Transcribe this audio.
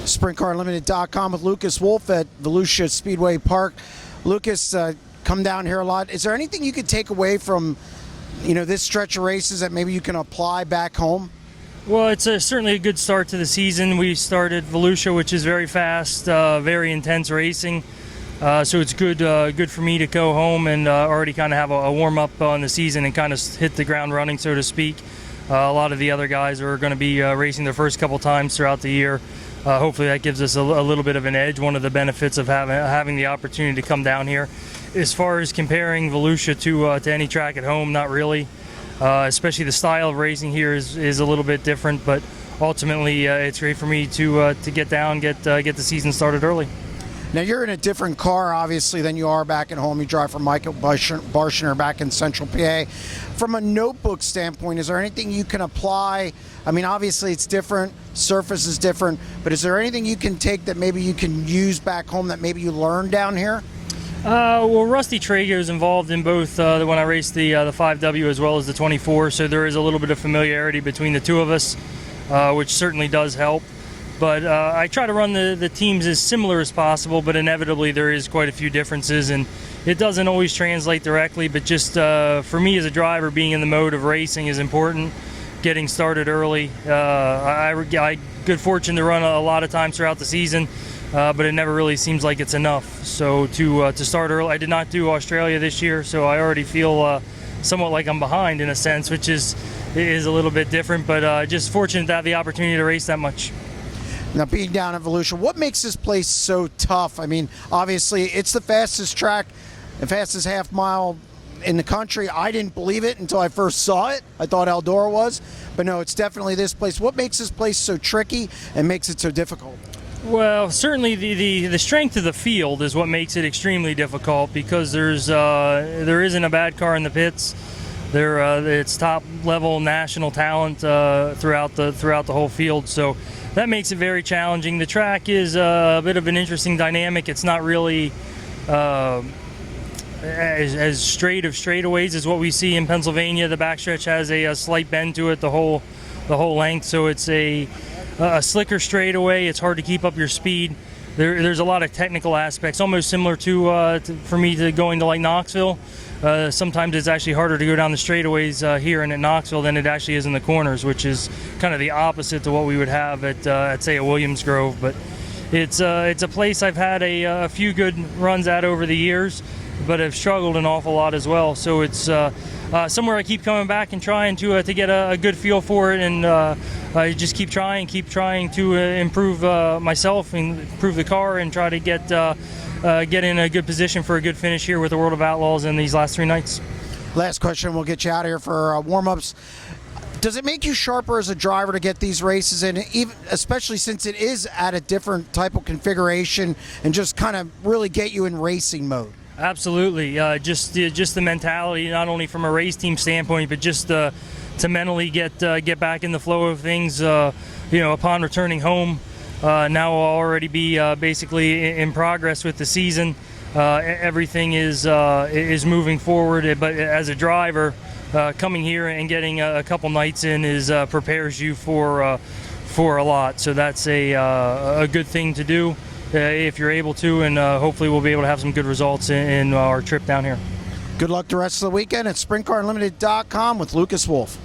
SprintCarUnlimited.com with Lucas Wolfe at Volusia Speedway Park. Lucas, come down here a lot. Is there anything you could take away from, this stretch of races that maybe you can apply back home? Well, it's certainly a good start to the season. We started Volusia, which is very fast, very intense racing. So it's good for me to go home and already kind of have a warm-up on the season and kind of hit the ground running, so to speak. A lot of the other guys are going to be racing their first couple times throughout the year. Hopefully that gives us a little bit of an edge. One of the benefits of having the opportunity to come down here. As far as comparing Volusia to any track at home, not really. Especially the style of racing here is a little bit different, but ultimately it's great for me to get down, get the season started early. Now you're in a different car, obviously, than you are back at home. You drive for Michael Barshner back in Central PA. From a notebook standpoint, is there anything you can apply? I mean, obviously it's different, surface is different, but is there anything you can take that maybe you can use back home that maybe you learned down here? Well, Rusty Traeger is involved in both when I raced the 5W as well as the 24, so there is a little bit of familiarity between the two of us, which certainly does help. But I try to run the teams as similar as possible, but inevitably there is quite a few differences, and it doesn't always translate directly, but just for me as a driver, being in the mode of racing is important, getting started early. I good fortune to run a lot of times throughout the season, but it never really seems like it's enough. So to start early, I did not do Australia this year, so I already feel somewhat like I'm behind in a sense, which is a little bit different, but just fortunate to have the opportunity to race that much. Now, being down at Volusia, what makes this place so tough? I mean, obviously, it's the fastest track, the fastest half mile in the country. I didn't believe it until I first saw it. I thought Eldora was, but no, it's definitely this place. What makes this place so tricky and makes it so difficult? Well, certainly the strength of the field is what makes it extremely difficult, because there isn't a bad car in the pits. It's top level national talent throughout the whole field, so that makes it very challenging. The track is a bit of an interesting dynamic. It's not really as straight of straightaways as what we see in Pennsylvania. The backstretch has a slight bend to it the whole length, so it's a slicker straightaway. It's hard to keep up your speed. There's a lot of technical aspects, almost similar to for me to going to like Knoxville. Sometimes it's actually harder to go down the straightaways here and at Knoxville than it actually is in the corners, which is kind of the opposite to what we would have at say, a Williams Grove. But it's a place I've had a few good runs at over the years, but have struggled an awful lot as well. So it's somewhere I keep coming back and trying to get a good feel for it, and I just keep trying to improve myself and improve the car and try to get in a good position for a good finish here with the World of Outlaws in these last 3 nights. Last question, we'll get you out of here for warm-ups. Does it make you sharper as a driver to get these races in, even especially since it is at a different type of configuration, and just kind of really get you in racing mode? Absolutely. Just the mentality, not only from a race team standpoint, but just to mentally get back in the flow of things. Upon returning home, now I'll already be basically in progress with the season. Everything is moving forward, but as a driver, coming here and getting a couple nights in prepares you for a lot. So that's a good thing to do if you're able to, and hopefully we'll be able to have some good results in our trip down here. Good luck the rest of the weekend at SprintCarUnlimited.com with Lucas Wolfe.